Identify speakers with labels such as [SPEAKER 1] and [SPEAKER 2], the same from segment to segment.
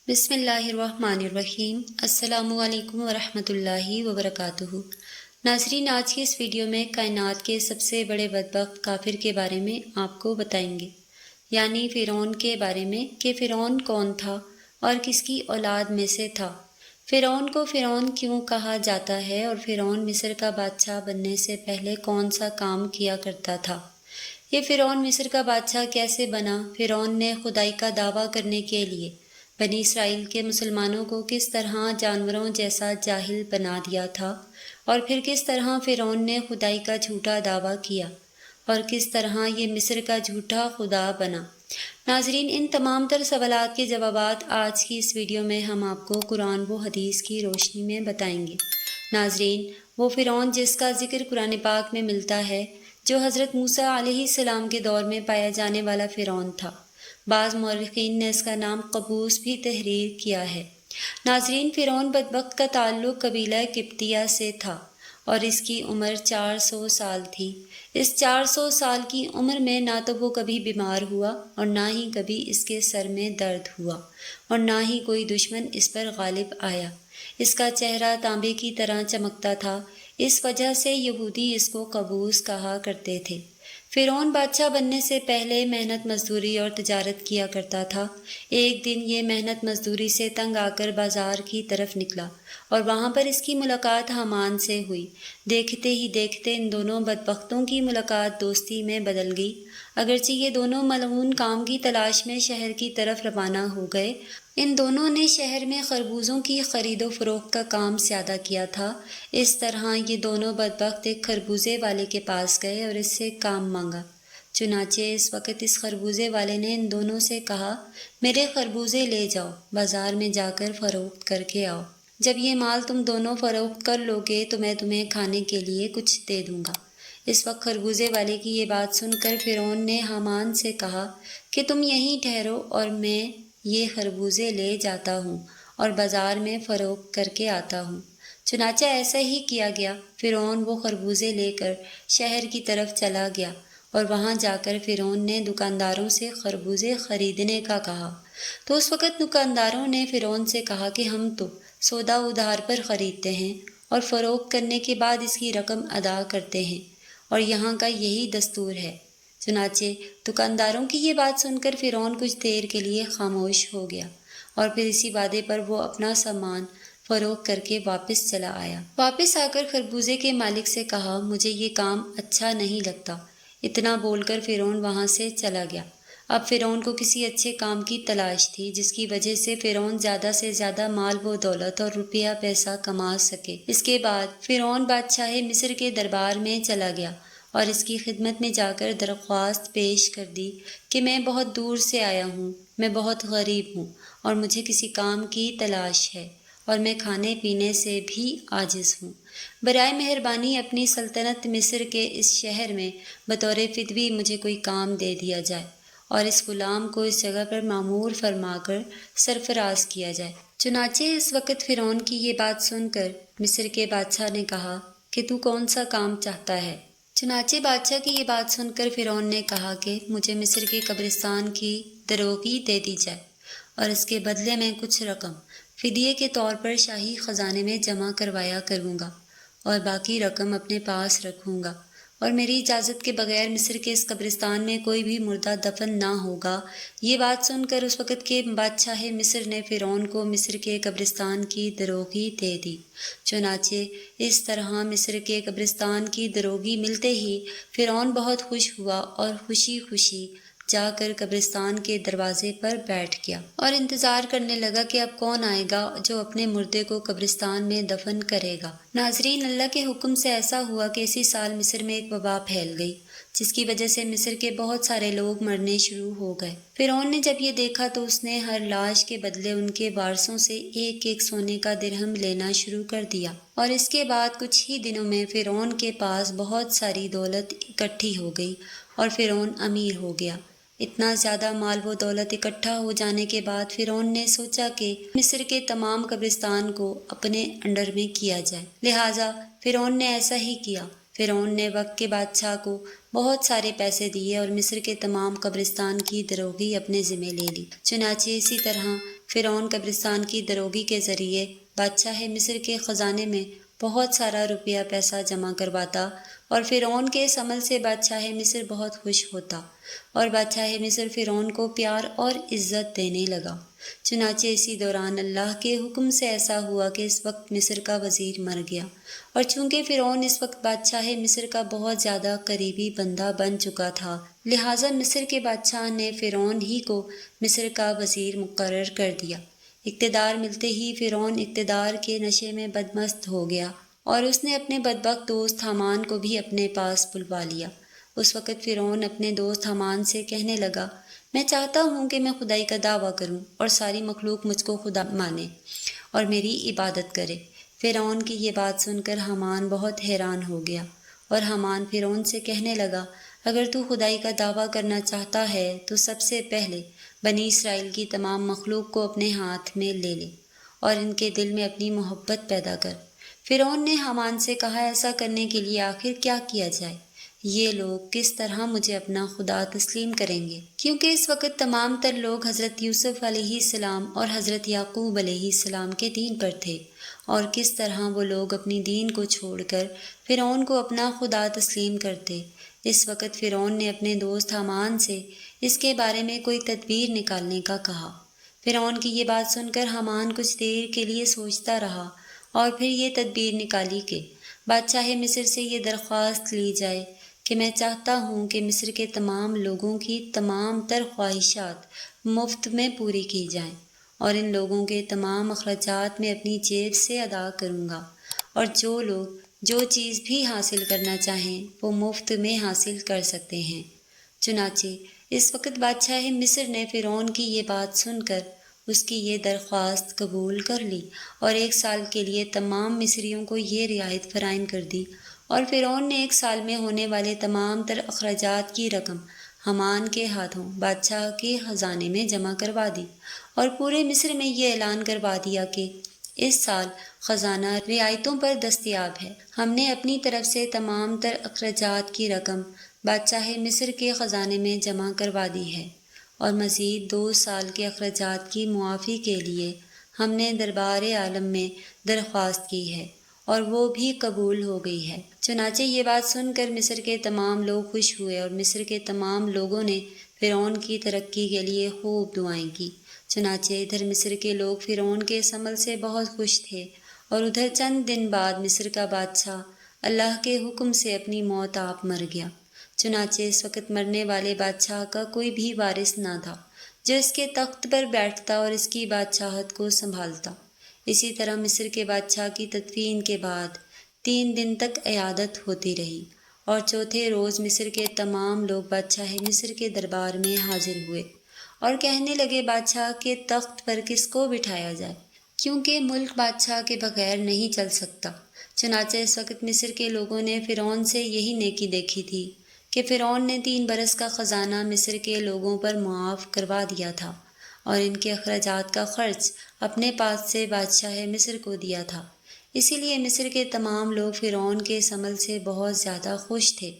[SPEAKER 1] بسم اللہ الرحمن الرحیم۔ السلام علیکم ورحمۃ اللہ وبرکاتہ۔ ناظرین، آج کی اس ویڈیو میں کائنات کے سب سے بڑے بدبخت کافر کے بارے میں آپ کو بتائیں گے، یعنی فرعون کے بارے میں کہ فرعون کون تھا اور کس کی اولاد میں سے تھا، فرعون کو فرعون کیوں کہا جاتا ہے اور فرعون مصر کا بادشاہ بننے سے پہلے کون سا کام کیا کرتا تھا، یہ فرعون مصر کا بادشاہ کیسے بنا، فرعون نے خدائی کا دعویٰ کرنے کے لیے بنی اسرائیل کے مسلمانوں کو کس طرح جانوروں جیسا جاہل بنا دیا تھا، اور پھر کس طرح فرعون نے خدائی کا جھوٹا دعویٰ کیا اور کس طرح یہ مصر کا جھوٹا خدا بنا۔ ناظرین، ان تمام تر سوالات کے جوابات آج کی اس ویڈیو میں ہم آپ کو قرآن و حدیث کی روشنی میں بتائیں گے۔ ناظرین، وہ فرعون جس کا ذکر قرآن پاک میں ملتا ہے، جو حضرت موسیٰ علیہ السلام کے دور میں پایا جانے والا فرعون تھا، بعض مورخین نے اس کا نام قبوس بھی تحریر کیا ہے۔ ناظرین، فرعون بدبخت کا تعلق قبیلہ قبطیہ سے تھا اور اس کی عمر 400 سال تھی۔ اس 400 سال کی عمر میں نہ تو وہ کبھی بیمار ہوا اور نہ ہی کبھی اس کے سر میں درد ہوا اور نہ ہی کوئی دشمن اس پر غالب آیا۔ اس کا چہرہ تانبے کی طرح چمکتا تھا، اس وجہ سے یہودی اس کو قبوس کہا کرتے تھے۔ فرعون بادشاہ بننے سے پہلے محنت مزدوری اور تجارت کیا کرتا تھا۔ ایک دن یہ محنت مزدوری سے تنگ آ کر بازار کی طرف نکلا اور وہاں پر اس کی ملاقات حامان سے ہوئی۔ دیکھتے ہی دیکھتے ان دونوں بدبختوں کی ملاقات دوستی میں بدل گئی۔ اگرچہ یہ دونوں ملعون کام کی تلاش میں شہر کی طرف روانہ ہو گئے، ان دونوں نے شہر میں خربوزوں کی خرید و فروخت کا کام زیادہ کیا تھا۔ اس طرح یہ دونوں بدبخت ایک خربوزے والے کے پاس گئے اور اس سے کام مانگا۔ چنانچہ اس وقت اس خربوزے والے نے ان دونوں سے کہا، میرے خربوزے لے جاؤ، بازار میں جا کر فروخت کر کے آؤ۔ جب یہ مال تم دونوں فروخت کر لو گے تو میں تمہیں کھانے کے لیے کچھ دے دوں گا۔ اس وقت خربوزے والے کی یہ بات سن کر فرعون نے حامان سے کہا کہ تم یہیں ٹھہرو اور میں یہ خربوزے لے جاتا ہوں اور بازار میں فروخت کر کے آتا ہوں۔ چنانچہ ایسا ہی کیا گیا۔ فرعون وہ خربوزے لے کر شہر کی طرف چلا گیا اور وہاں جا کر فرعون نے دکانداروں سے خربوزے خریدنے کا کہا۔ تو اس وقت دکانداروں نے فرعون سے کہا کہ ہم تو سودا ادھار پر خریدتے ہیں اور فروخت کرنے کے بعد اس کی رقم ادا کرتے ہیں، اور یہاں کا یہی دستور ہے۔ چنانچہ دکانداروں کی یہ بات سن کر فرعون کچھ دیر کے لیے خاموش ہو گیا اور پھر اسی وعدے پر وہ اپنا سامان فروخت کر کے واپس چلا آیا۔ واپس آ کر خربوزے کے مالک سے کہا، مجھے یہ کام اچھا نہیں لگتا۔ اتنا بول کر فرعون وہاں سے چلا گیا۔ اب فرعون کو کسی اچھے کام کی تلاش تھی جس کی وجہ سے فرعون زیادہ سے زیادہ مال و دولت اور روپیہ پیسہ کما سکے۔ اس کے بعد فرعون بادشاہ مصر کے دربار میں چلا گیا اور اس کی خدمت میں جا کر درخواست پیش کر دی کہ میں بہت دور سے آیا ہوں، میں بہت غریب ہوں اور مجھے کسی کام کی تلاش ہے اور میں کھانے پینے سے بھی عاجز ہوں۔ برائے مہربانی اپنی سلطنت مصر کے اس شہر میں بطور فدوی مجھے کوئی کام دے دیا جائے اور اس غلام کو اس جگہ پر مامور فرما کر سرفراز کیا جائے۔ چنانچہ اس وقت فرعون کی یہ بات سن کر مصر کے بادشاہ نے کہا کہ تو کون سا کام چاہتا ہے؟ چنانچہ بادشاہ کی یہ بات سن کر فرعون نے کہا کہ مجھے مصر کے قبرستان کی دروگی دے دی جائے اور اس کے بدلے میں کچھ رقم فدیے کے طور پر شاہی خزانے میں جمع کروایا کروں گا اور باقی رقم اپنے پاس رکھوں گا، اور میری اجازت کے بغیر مصر کے اس قبرستان میں کوئی بھی مردہ دفن نہ ہوگا۔ یہ بات سن کر اس وقت کے بادشاہ مصر نے فرعون کو مصر کے قبرستان کی دروگی دے دی۔ چنانچہ اس طرح مصر کے قبرستان کی دروگی ملتے ہی فرعون بہت خوش ہوا اور خوشی خوشی جا کر قبرستان کے دروازے پر بیٹھ گیا اور انتظار کرنے لگا کہ اب کون آئے گا جو اپنے مردے کو قبرستان میں دفن کرے گا۔ ناظرین، اللہ کے حکم سے ایسا ہوا کہ اسی سال مصر میں ایک وبا پھیل گئی جس کی وجہ سے مصر کے بہت سارے لوگ مرنے شروع ہو گئے۔ فرعون نے جب یہ دیکھا تو اس نے ہر لاش کے بدلے ان کے وارثوں سے ایک ایک سونے کا درہم لینا شروع کر دیا، اور اس کے بعد کچھ ہی دنوں میں فرعون کے پاس بہت ساری دولت اکٹھی ہو گئی اور فرعون امیر ہو گیا۔ اتنا زیادہ مال و دولت اکٹھا ہو جانے کے بعد فرعون نے سوچا کہ مصر کے تمام قبرستان کو اپنے انڈر میں کیا جائے، لہٰذا فرعون نے ایسا ہی کیا۔ فرعون نے وقت کے بادشاہ کو بہت سارے پیسے دیے اور مصر کے تمام قبرستان کی دروگی اپنے ذمہ لے لی۔ چنانچہ اسی طرح فرعون قبرستان کی دروگی کے ذریعے بادشاہ مصر کے خزانے میں بہت سارا روپیہ پیسہ جمع کرواتا اور فرعون کے اس عمل سے بادشاہ مصر بہت خوش ہوتا اور بادشاہ مصر فرعون کو پیار اور عزت دینے لگا۔ چنانچہ اسی دوران اللہ کے حکم سے ایسا ہوا کہ اس وقت مصر کا وزیر مر گیا، اور چونکہ فرعون اس وقت بادشاہ مصر کا بہت زیادہ قریبی بندہ بن چکا تھا، لہٰذا مصر کے بادشاہ نے فرعون ہی کو مصر کا وزیر مقرر کر دیا۔ اقتدار ملتے ہی فرعون اقتدار کے نشے میں بدمست ہو گیا اور اس نے اپنے بدبخت دوست حامان کو بھی اپنے پاس بلوا لیا۔ اس وقت فرعون اپنے دوست حامان سے کہنے لگا، میں چاہتا ہوں کہ میں خدائی کا دعویٰ کروں اور ساری مخلوق مجھ کو خدا مانے اور میری عبادت کرے۔ فرعون کی یہ بات سن کر حامان بہت حیران ہو گیا، اور حامان فرعون سے کہنے لگا، اگر تو خدائی کا دعویٰ کرنا چاہتا ہے تو سب سے پہلے بنی اسرائیل کی تمام مخلوق کو اپنے ہاتھ میں لے لے اور ان کے دل میں اپنی محبت پیدا کر۔ فرعون نے حامان سے کہا، ایسا کرنے کے لیے آخر کیا کیا جائے؟ یہ لوگ کس طرح مجھے اپنا خدا تسلیم کریں گے؟ کیونکہ اس وقت تمام تر لوگ حضرت یوسف علیہ السلام اور حضرت یعقوب علیہ السلام کے دین پر تھے، اور کس طرح وہ لوگ اپنی دین کو چھوڑ کر فرعون کو اپنا خدا تسلیم کرتے۔ اس وقت فرعون نے اپنے دوست حامان سے اس کے بارے میں کوئی تدبیر نکالنے کا کہا۔ فرعون کی یہ بات سن کر حامان کچھ دیر کے لیے سوچتا رہا اور پھر یہ تدبیر نکالی کہ بادشاہ مصر سے یہ درخواست لی جائے کہ میں چاہتا ہوں کہ مصر کے تمام لوگوں کی تمام تر خواہشات مفت میں پوری کی جائیں، اور ان لوگوں کے تمام اخراجات میں اپنی جیب سے ادا کروں گا، اور جو لوگ جو چیز بھی حاصل کرنا چاہیں وہ مفت میں حاصل کر سکتے ہیں۔ چنانچہ اس وقت بادشاہ مصر نے فرعون کی یہ بات سن کر اس کی یہ درخواست قبول کر لی اور 1 سال کے لیے تمام مصریوں کو یہ رعایت فراہم کر دی، اور فرعون نے 1 سال میں ہونے والے تمام تر اخراجات کی رقم حامان کے ہاتھوں بادشاہ کے خزانے میں جمع کروا دی، اور پورے مصر میں یہ اعلان کروا دیا کہ اس سال خزانہ رعایتوں پر دستیاب ہے۔ ہم نے اپنی طرف سے تمام تر اخراجات کی رقم بادشاہ مصر کے خزانے میں جمع کروا دی ہے، اور مزید 2 سال کے اخراجات کی معافی کے لیے ہم نے دربار عالم میں درخواست کی ہے، اور وہ بھی قبول ہو گئی ہے۔ چنانچہ یہ بات سن کر مصر کے تمام لوگ خوش ہوئے، اور مصر کے تمام لوگوں نے فرعون کی ترقی کے لیے خوب دعائیں کی۔ چنانچہ ادھر مصر کے لوگ فرعون کے اس عمل سے بہت خوش تھے، اور ادھر چند دن بعد مصر کا بادشاہ اللہ کے حکم سے اپنی موت آپ مر گیا۔ چنانچہ اس وقت مرنے والے بادشاہ کا کوئی بھی وارث نہ تھا جو اس کے تخت پر بیٹھتا اور اس کی بادشاہت کو سنبھالتا۔ اسی طرح مصر کے بادشاہ کی تدفین کے بعد 3 دن تک عیادت ہوتی رہی، اور چوتھے روز مصر کے تمام لوگ بادشاہ مصر کے دربار میں حاضر ہوئے اور کہنے لگے، بادشاہ کے تخت پر کس کو بٹھایا جائے، کیونکہ ملک بادشاہ کے بغیر نہیں چل سکتا۔ چنانچہ اس وقت مصر کے لوگوں نے فرعون سے یہی نیکی دیکھی تھی کہ فرعون نے 3 برس کا خزانہ مصر کے لوگوں پر معاف کروا دیا تھا، اور ان کے اخراجات کا خرچ اپنے پاس سے بادشاہ مصر کو دیا تھا۔ اسی لیے مصر کے تمام لوگ فرعون کے اس عمل سے بہت زیادہ خوش تھے۔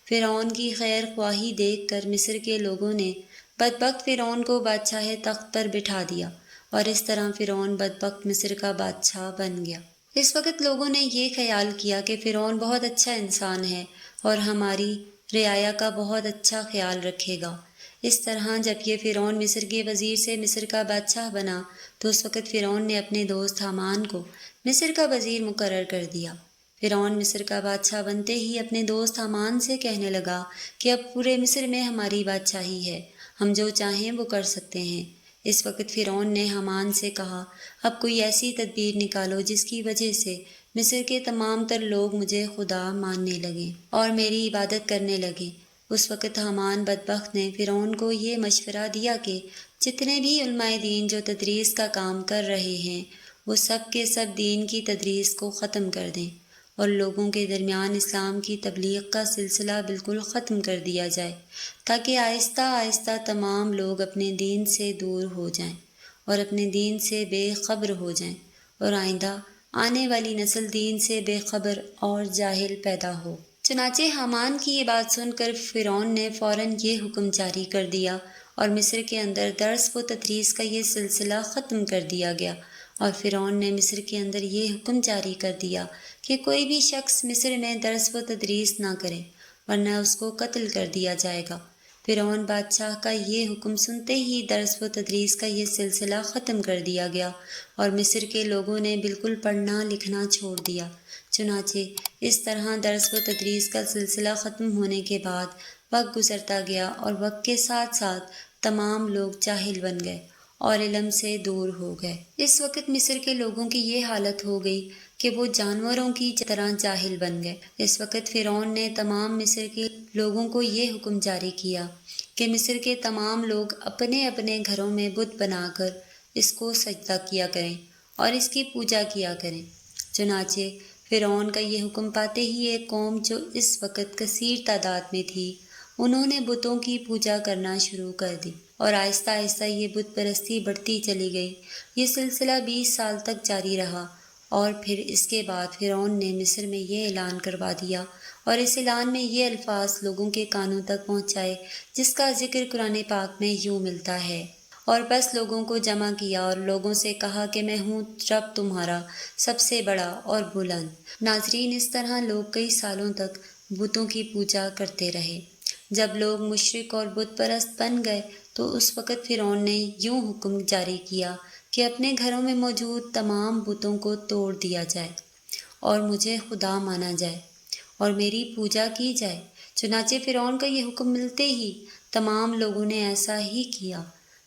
[SPEAKER 1] فرعون کی خیر خواہی دیکھ کر مصر کے لوگوں نے بدبخت فرعون کو بادشاہ تخت پر بٹھا دیا، اور اس طرح فرعون بدبخت مصر کا بادشاہ بن گیا۔ اس وقت لوگوں نے یہ خیال کیا کہ فرعون بہت اچھا انسان ہے اور ہماری رعایا کا بہت اچھا خیال رکھے گا۔ اس طرح جب یہ فرعون مصر کے وزیر سے مصر کا بادشاہ بنا تو اس وقت فرعون نے اپنے دوست حامان کو مصر کا وزیر مقرر کر دیا۔ فرعون مصر کا بادشاہ بنتے ہی اپنے دوست حامان سے کہنے لگا کہ اب پورے مصر میں ہماری بادشاہی ہے، ہم جو چاہیں وہ کر سکتے ہیں۔ اس وقت فرعون نے حامان سے کہا، اب کوئی ایسی تدبیر نکالو جس کی وجہ سے مصر کے تمام تر لوگ مجھے خدا ماننے لگیں اور میری عبادت کرنے لگیں۔ اس وقت حامان بدبخت نے فرعون کو یہ مشورہ دیا کہ جتنے بھی علماء دین جو تدریس کا کام کر رہے ہیں وہ سب کے سب دین کی تدریس کو ختم کر دیں، اور لوگوں کے درمیان اسلام کی تبلیغ کا سلسلہ بالکل ختم کر دیا جائے، تاکہ آہستہ آہستہ تمام لوگ اپنے دین سے دور ہو جائیں اور اپنے دین سے بے خبر ہو جائیں، اور آئندہ آنے والی نسل دین سے بے خبر اور جاہل پیدا ہو۔ چنانچہ حامان کی یہ بات سن کر فرعون نے فوراً یہ حکم جاری کر دیا اور مصر کے اندر درس و تدریس کا یہ سلسلہ ختم کر دیا گیا، اور فرعون نے مصر کے اندر یہ حکم جاری کر دیا کہ کوئی بھی شخص مصر میں درس و تدریس نہ کرے ورنہ اس کو قتل کر دیا جائے گا۔ فرعون بادشاہ کا یہ حکم سنتے ہی درس و تدریس کا یہ سلسلہ ختم کر دیا گیا اور مصر کے لوگوں نے بالکل پڑھنا لکھنا چھوڑ دیا۔ چنانچہ اس طرح درس و تدریس کا سلسلہ ختم ہونے کے بعد وقت گزرتا گیا اور وقت کے ساتھ ساتھ تمام لوگ جاہل بن گئے اور علم سے دور ہو گئے۔ اس وقت مصر کے لوگوں کی یہ حالت ہو گئی کہ وہ جانوروں کی طرح جاہل بن گئے۔ اس وقت فرعون نے تمام مصر کے لوگوں کو یہ حکم جاری کیا کہ مصر کے تمام لوگ اپنے اپنے گھروں میں بت بنا کر اس کو سجدہ کیا کریں اور اس کی پوجا کیا کریں۔ چنانچہ فرعون کا یہ حکم پاتے ہی ایک قوم جو اس وقت کثیر تعداد میں تھی، انہوں نے بتوں کی پوجا کرنا شروع کر دی اور آہستہ آہستہ یہ بت پرستی بڑھتی چلی گئی۔ یہ سلسلہ 20 سال تک جاری رہا اور پھر اس کے بعد فرعون نے مصر میں یہ اعلان کروا دیا اور اس اعلان میں یہ الفاظ لوگوں کے کانوں تک پہنچائے جس کا ذکر قرآن پاک میں یوں ملتا ہے، اور بس لوگوں کو جمع کیا اور لوگوں سے کہا کہ میں ہوں رب تمہارا سب سے بڑا اور بلند۔ ناظرین، اس طرح لوگ کئی سالوں تک بتوں کی پوجا کرتے رہے۔ جب لوگ مشرک اور بت پرست بن گئے تو اس وقت فرعون نے یوں حکم جاری کیا کہ اپنے گھروں میں موجود تمام بتوں کو توڑ دیا جائے اور مجھے خدا مانا جائے اور میری پوجا کی جائے۔ چنانچہ فرعون کا یہ حکم ملتے ہی تمام لوگوں نے ایسا ہی کیا۔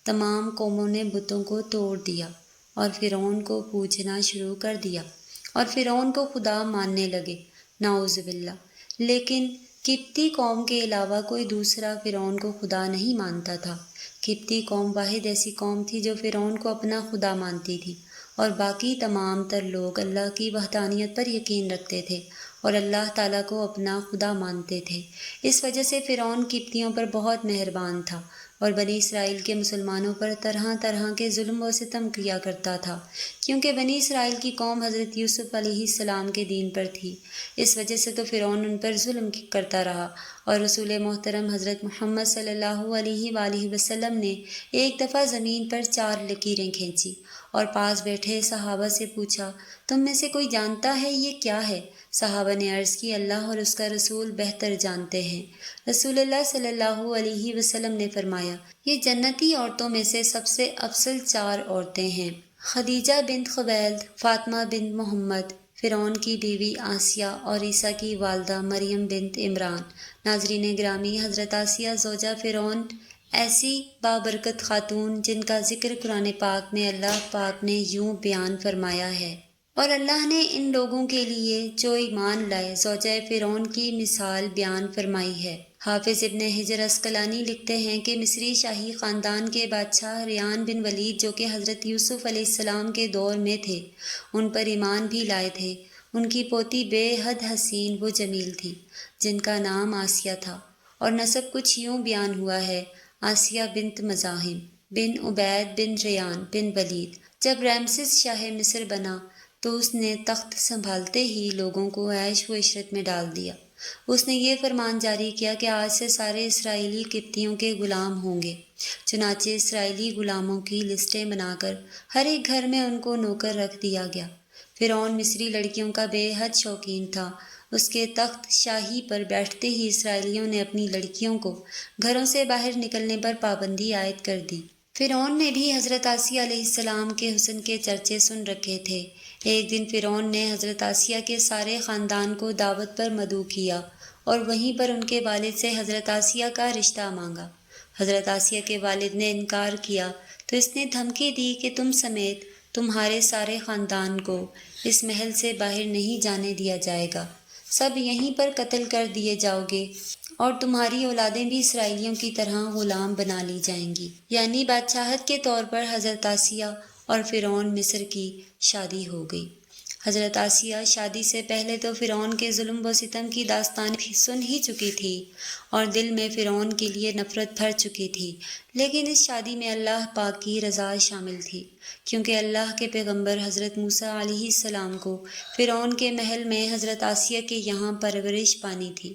[SPEAKER 1] تمام قوموں نے بتوں کو توڑ دیا اور فرعون کو پوجنا شروع کر دیا اور فرعون کو خدا ماننے لگے، نعوذ باللہ۔ لیکن قبطی قوم کے علاوہ کوئی دوسرا فرعون کو خدا نہیں مانتا تھا۔ قبطی قوم واحد ایسی قوم تھی جو فرعون کو اپنا خدا مانتی تھی، اور باقی تمام تر لوگ اللہ کی وحدانیت پر یقین رکھتے تھے اور اللہ تعالیٰ کو اپنا خدا مانتے تھے۔ اس وجہ سے فرعون قبطیوں پر بہت مہربان تھا اور بنی اسرائیل کے مسلمانوں پر طرح طرح کے ظلم و ستم کیا کرتا تھا، کیونکہ بنی اسرائیل کی قوم حضرت یوسف علیہ السلام کے دین پر تھی۔ اس وجہ سے تو فرعون ان پر ظلم کرتا رہا، اور رسول محترم حضرت محمد صلی اللہ علیہ وآلہ وسلم نے ایک دفعہ زمین پر 4 لکیریں کھینچی اور پاس بیٹھے صحابہ سے پوچھا، تم میں سے کوئی جانتا ہے یہ کیا ہے؟ صحابہ نے عرض کی، اللہ اور اس کا رسول بہتر جانتے ہیں۔ رسول اللہ صلی اللہ علیہ وسلم نے فرمایا، یہ جنتی عورتوں میں سے سب سے افضل 4 عورتیں ہیں، خدیجہ بنت خویلد، فاطمہ بنت محمد، فرعون کی بیوی آسیہ اور عیسیٰ کی والدہ مریم بنت عمران۔ ناظرین گرامی، حضرت آسیہ زوجہ فرعون ایسی بابرکت خاتون جن کا ذکر قرآن پاک میں اللہ پاک نے یوں بیان فرمایا ہے، اور اللہ نے ان لوگوں کے لیے جو ایمان لائے زوجہ فرعون کی مثال بیان فرمائی ہے۔ حافظ ابن حجر عسقلانی لکھتے ہیں کہ مصری شاہی خاندان کے بادشاہ ریان بن ولید جو کہ حضرت یوسف علیہ السلام کے دور میں تھے، ان پر ایمان بھی لائے تھے۔ ان کی پوتی بے حد حسین و جمیل تھی جن کا نام آسیہ تھا، اور نسب کچھ یوں بیان ہوا ہے، آسیہ بنت مزاحم بن عبید بن ریان بن ولید۔ جب رامسس شاہ مصر بنا تو اس نے تخت سنبھالتے ہی لوگوں کو عیش و عشرت میں ڈال دیا۔ اس نے یہ فرمان جاری کیا کہ آج سے سارے اسرائیلی قبطیوں کے غلام ہوں گے۔ چنانچہ اسرائیلی غلاموں کی لسٹیں بنا کر ہر ایک گھر میں ان کو نوکر رکھ دیا گیا۔ فرعون مصری لڑکیوں کا بے حد شوقین تھا۔ اس کے تخت شاہی پر بیٹھتے ہی اسرائیلیوں نے اپنی لڑکیوں کو گھروں سے باہر نکلنے پر پابندی عائد کر دی۔ فرعون نے بھی حضرت آسیہ علیہ السلام کے حسن کے چرچے سن رکھے تھے۔ ایک دن فرعون نے حضرت آسیہ کے سارے خاندان کو دعوت پر مدعو کیا اور وہیں پر ان کے والد سے حضرت آسیہ کا رشتہ مانگا۔ حضرت آسیہ کے والد نے انکار کیا تو اس نے دھمکی دی کہ تم سمیت تمہارے سارے خاندان کو اس محل سے باہر نہیں جانے دیا جائے گا، سب یہیں پر قتل کر دیے جاؤ گے اور تمہاری اولادیں بھی اسرائیلیوں کی طرح غلام بنا لی جائیں گی۔ یعنی بادشاہت کے طور پر حضرت آسیہ اور فرعون مصر کی شادی ہو گئی۔ حضرت آسیہ شادی سے پہلے تو فرعون کے ظلم و ستم کی داستان سن ہی چکی تھی اور دل میں فرعون کے لیے نفرت بھر چکی تھی، لیکن اس شادی میں اللہ پاک کی رضا شامل تھی۔ کیونکہ اللہ کے پیغمبر حضرت موسیٰ علیہ السلام کو فرعون کے محل میں حضرت آسیہ کے یہاں پرورش پانی تھی۔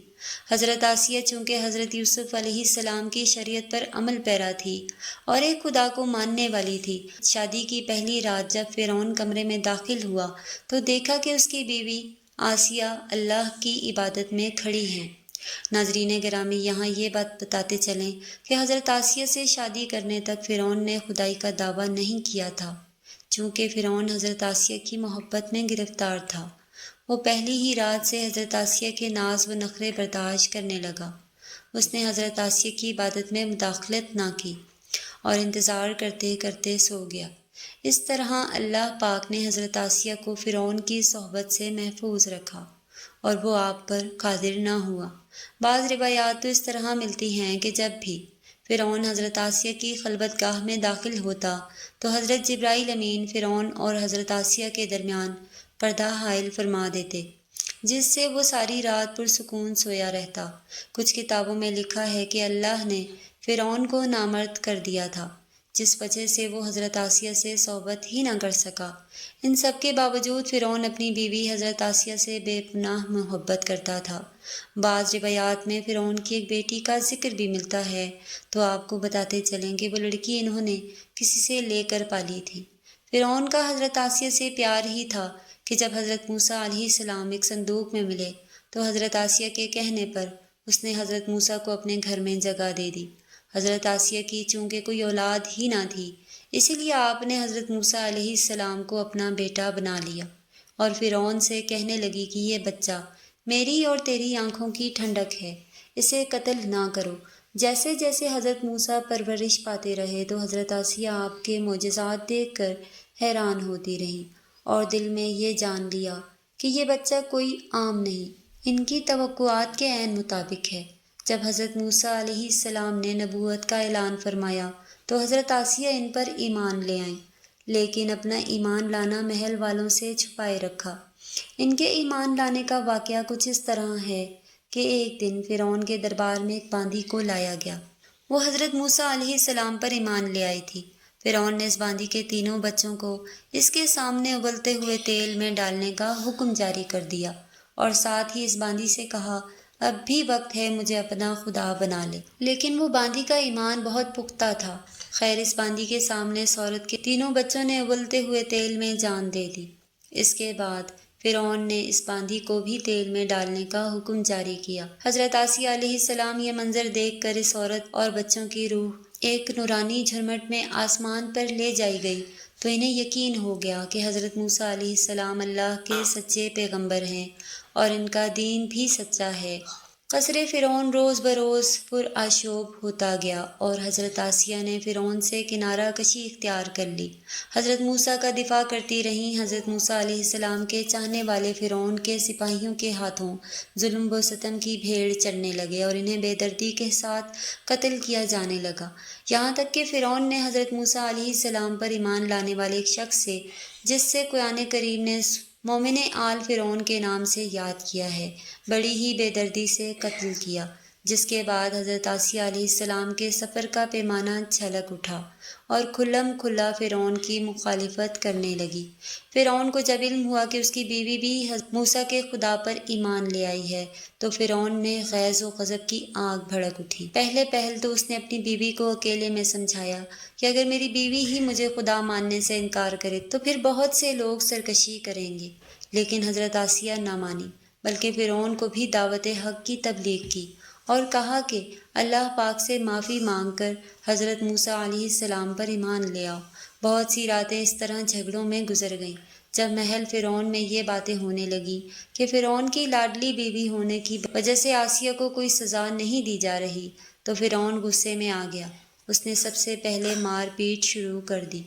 [SPEAKER 1] حضرت آسیہ چونکہ حضرت یوسف علیہ السلام کی شریعت پر عمل پیرا تھی اور ایک خدا کو ماننے والی تھی، شادی کی پہلی رات جب فرعون کمرے میں داخل ہوا تو دیکھا کہ اس کی بیوی آسیہ اللہ کی عبادت میں کھڑی ہیں۔ ناظرین گرامی، یہاں یہ بات بتاتے چلیں کہ حضرت آسیہ سے شادی کرنے تک فرعون نے خدائی کا دعویٰ نہیں کیا تھا، چونکہ فرعون حضرت آسیہ کی محبت میں گرفتار تھا۔ وہ پہلی ہی رات سے حضرت آسیہ کے ناز و نخرے برداشت کرنے لگا۔ اس نے حضرت آسیہ کی عبادت میں مداخلت نہ کی اور انتظار کرتے کرتے سو گیا۔ اس طرح اللہ پاک نے حضرت آسیہ کو فرعون کی صحبت سے محفوظ رکھا اور وہ آپ پر قادر نہ ہوا۔ بعض روایات تو اس طرح ملتی ہیں کہ جب بھی فرعون حضرت آسیہ کی خلوت گاہ میں داخل ہوتا تو حضرت جبرائیل امین فرعون اور حضرت آسیہ کے درمیان پردہ حائل فرما دیتے، جس سے وہ ساری رات پرسکون سویا رہتا۔ کچھ کتابوں میں لکھا ہے کہ اللہ نے فرعون کو نامرد کر دیا تھا، جس وجہ سے وہ حضرت آسیہ سے صحبت ہی نہ کر سکا۔ ان سب کے باوجود فرعون اپنی بیوی حضرت آسیہ سے بے پناہ محبت کرتا تھا۔ بعض روایات میں فرعون کی ایک بیٹی کا ذکر بھی ملتا ہے، تو آپ کو بتاتے چلیں کہ وہ لڑکی انہوں نے کسی سے لے کر پالی تھی۔ فرعون کا حضرت آسیہ سے پیار ہی تھا کہ جب حضرت موسیٰ علیہ السلام ایک صندوق میں ملے تو حضرت آسیہ کے کہنے پر اس نے حضرت موسیٰ کو اپنے گھر میں جگہ دے دی۔ حضرت آسیہ کی چونکہ کوئی اولاد ہی نہ تھی، اسی لیے آپ نے حضرت موسیٰ علیہ السلام کو اپنا بیٹا بنا لیا اور فرعون سے کہنے لگی کہ یہ بچہ میری اور تیری آنکھوں کی ٹھنڈک ہے، اسے قتل نہ کرو۔ جیسے جیسے حضرت موسیٰ پرورش پاتے رہے تو حضرت آسیہ آپ کے معجزات دیکھ کر حیران ہوتی رہیں اور دل میں یہ جان لیا کہ یہ بچہ کوئی عام نہیں، ان کی توقعات کے عین مطابق ہے۔ جب حضرت موسیٰ علیہ السلام نے نبوت کا اعلان فرمایا تو حضرت آسیہ ان پر ایمان لے آئیں، لیکن اپنا ایمان لانا محل والوں سے چھپائے رکھا۔ ان کے ایمان لانے کا واقعہ کچھ اس طرح ہے کہ ایک دن فرعون کے دربار میں ایک باندی کو لایا گیا۔ وہ حضرت موسیٰ علیہ السلام پر ایمان لے آئی تھی۔ فرعون نے اس باندی کے تینوں بچوں کو اس کے سامنے ابلتے ہوئے تیل میں ڈالنے کا حکم جاری کر دیا اور ساتھ ہی اس باندی سے کہا، اب بھی وقت ہے مجھے اپنا خدا بنا لے۔ لیکن وہ باندی کا ایمان بہت پختہ تھا۔ خیر، اس باندی کے سامنے اس عورت کے تینوں بچوں نے ابلتے ہوئے تیل میں جان دے دی۔ اس کے بعد فرعون نے اس باندی کو بھی تیل میں ڈالنے کا حکم جاری کیا۔ حضرت آسیہ علیہ السلام یہ منظر دیکھ کر اس عورت اور بچوں کی روح ایک نورانی جھرمٹ میں آسمان پر لے جائی گئی تو انہیں یقین ہو گیا کہ حضرت موسیٰ علیہ السلام اللہ کے سچے پیغمبر ہیں اور ان کا دین بھی سچا ہے۔ قصر فرعون روز بروز پرآشوب ہوتا گیا اور حضرت آسیہ نے فرعون سے کنارہ کشی اختیار کر لی۔ حضرت موسیٰ کا دفاع کرتی رہیں۔ حضرت موسیٰ علیہ السلام کے چاہنے والے فرعون کے سپاہیوں کے ہاتھوں ظلم و ستم کی بھیڑ چڑھنے لگے اور انہیں بے دردی کے ساتھ قتل کیا جانے لگا، یہاں تک کہ فرعون نے حضرت موسیٰ علیہ السلام پر ایمان لانے والے ایک شخص سے، جس سے قرآن کریم نے مومن آل فرعون کے نام سے یاد کیا ہے، بڑی ہی بے دردی سے قتل کیا، جس کے بعد حضرت آسیہ علیہ السلام کے سفر کا پیمانہ چھلک اٹھا اور کھلم کھلا فرعون کی مخالفت کرنے لگی۔ فرعون کو جب علم ہوا کہ اس کی بیوی بھی حضرت موسیٰ کے خدا پر ایمان لے آئی ہے تو فرعون میں غیظ و غضب کی آگ بھڑک اٹھی۔ پہل تو اس نے اپنی بیوی کو اکیلے میں سمجھایا کہ اگر میری بیوی ہی مجھے خدا ماننے سے انکار کرے تو پھر بہت سے لوگ سرکشی کریں گے، لیکن حضرت آسیہ نہ مانی، بلکہ فرعون کو بھی دعوت حق کی تبلیغ کی اور کہا کہ اللہ پاک سے معافی مانگ کر حضرت موسیٰ علیہ السلام پر ایمان لے آؤ۔ بہت سی راتیں اس طرح جھگڑوں میں گزر گئیں۔ جب محل فرعون میں یہ باتیں ہونے لگی کہ فرعون کی لاڈلی بیوی ہونے کی وجہ سے آسیہ کو کوئی سزا نہیں دی جا رہی تو فرعون غصے میں آ گیا۔ اس نے سب سے پہلے مار پیٹ شروع کر دی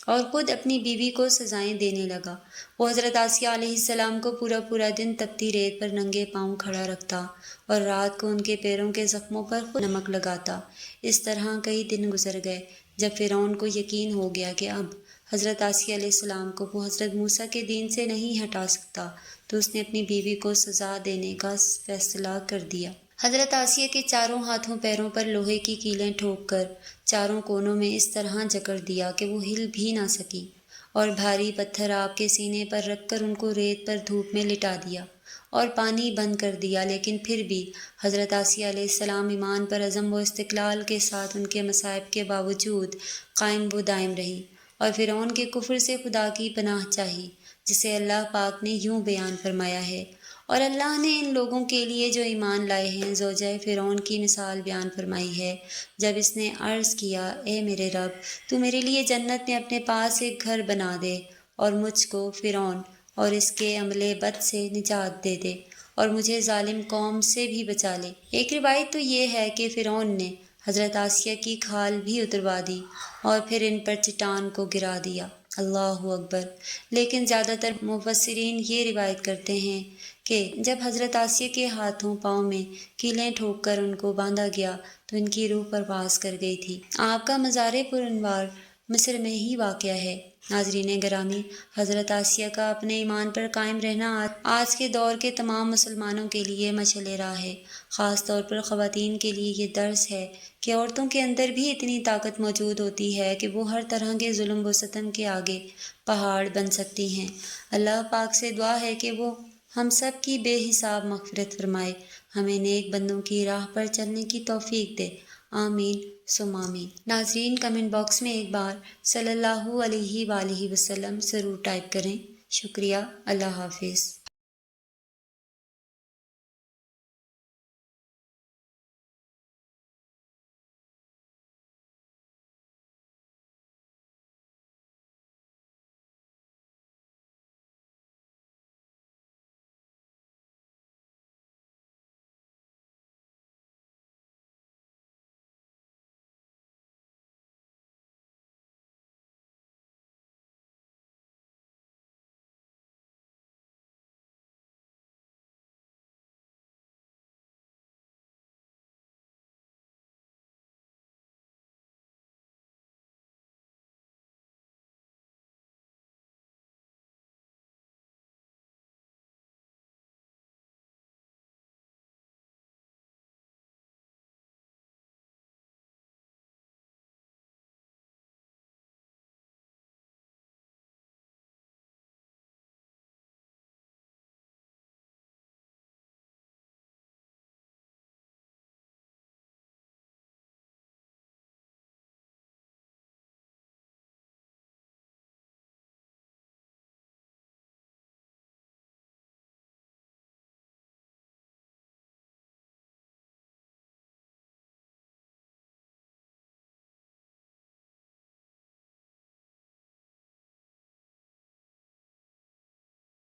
[SPEAKER 1] اور خود اپنی بیوی کو سزائیں دینے لگا۔ وہ حضرت آسیہ علیہ السلام کو پورا دن تپتی ریت پر ننگے پاؤں کھڑا رکھتا اور رات کو ان کے پیروں کے زخموں پر خود نمک لگاتا۔ اس طرح کئی دن گزر گئے۔ جب فرعون کو یقین ہو گیا کہ اب حضرت آسیہ علیہ السلام کو وہ حضرت موسیٰ کے دین سے نہیں ہٹا سکتا تو اس نے اپنی بیوی کو سزا دینے کا فیصلہ کر دیا۔ حضرت آسیہ کے چاروں ہاتھوں پیروں پر لوہے کی کیلیں ٹھوک کر چاروں کونوں میں اس طرح جکڑ دیا کہ وہ ہل بھی نہ سکی، اور بھاری پتھر آپ کے سینے پر رکھ کر ان کو ریت پر دھوپ میں لٹا دیا اور پانی بند کر دیا، لیکن پھر بھی حضرت آسیہ علیہ السلام ایمان پر عزم و استقلال کے ساتھ ان کے مصائب کے باوجود قائم و دائم رہی اور فرعون کے کفر سے خدا کی پناہ چاہی، جسے اللہ پاک نے یوں بیان فرمایا ہے: اور اللہ نے ان لوگوں کے لیے جو ایمان لائے ہیں زوجہ فرعون کی مثال بیان فرمائی ہے، جب اس نے عرض کیا: اے میرے رب، تو میرے لیے جنت میں اپنے پاس ایک گھر بنا دے اور مجھ کو فرعون اور اس کے عملے بد سے نجات دے دے اور مجھے ظالم قوم سے بھی بچا لے۔ ایک روایت تو یہ ہے کہ فرعون نے حضرت آسیہ کی کھال بھی اتروا دی اور پھر ان پر چٹان کو گرا دیا۔ اللہ اکبر۔ لیکن زیادہ تر مفسرین یہ روایت کرتے ہیں کہ جب حضرت آسیہ کے ہاتھوں پاؤں میں کیلیں ٹھوک کر ان کو باندھا گیا تو ان کی روح پرواز کر گئی تھی۔ آپ کا مزار پر انوار مصر میں ہی واقع ہے۔ ناظرین گرامی، حضرت آسیہ کا اپنے ایمان پر قائم رہنا آج کے دور کے تمام مسلمانوں کے لیے مشعل راہ ہے۔ خاص طور پر خواتین کے لیے یہ درس ہے کہ عورتوں کے اندر بھی اتنی طاقت موجود ہوتی ہے کہ وہ ہر طرح کے ظلم و ستم کے آگے پہاڑ بن سکتی ہیں۔ اللہ پاک سے دعا ہے کہ وہ ہم سب کی بے حساب مغفرت فرمائے، ہمیں نیک بندوں کی راہ پر چلنے کی توفیق دے، آمین ثم آمین۔ ناظرین، کمنٹ باکس میں ایک بار صلی اللہ علیہ وآلہ وسلم ضرور ٹائپ کریں۔ شکریہ۔ اللہ حافظ۔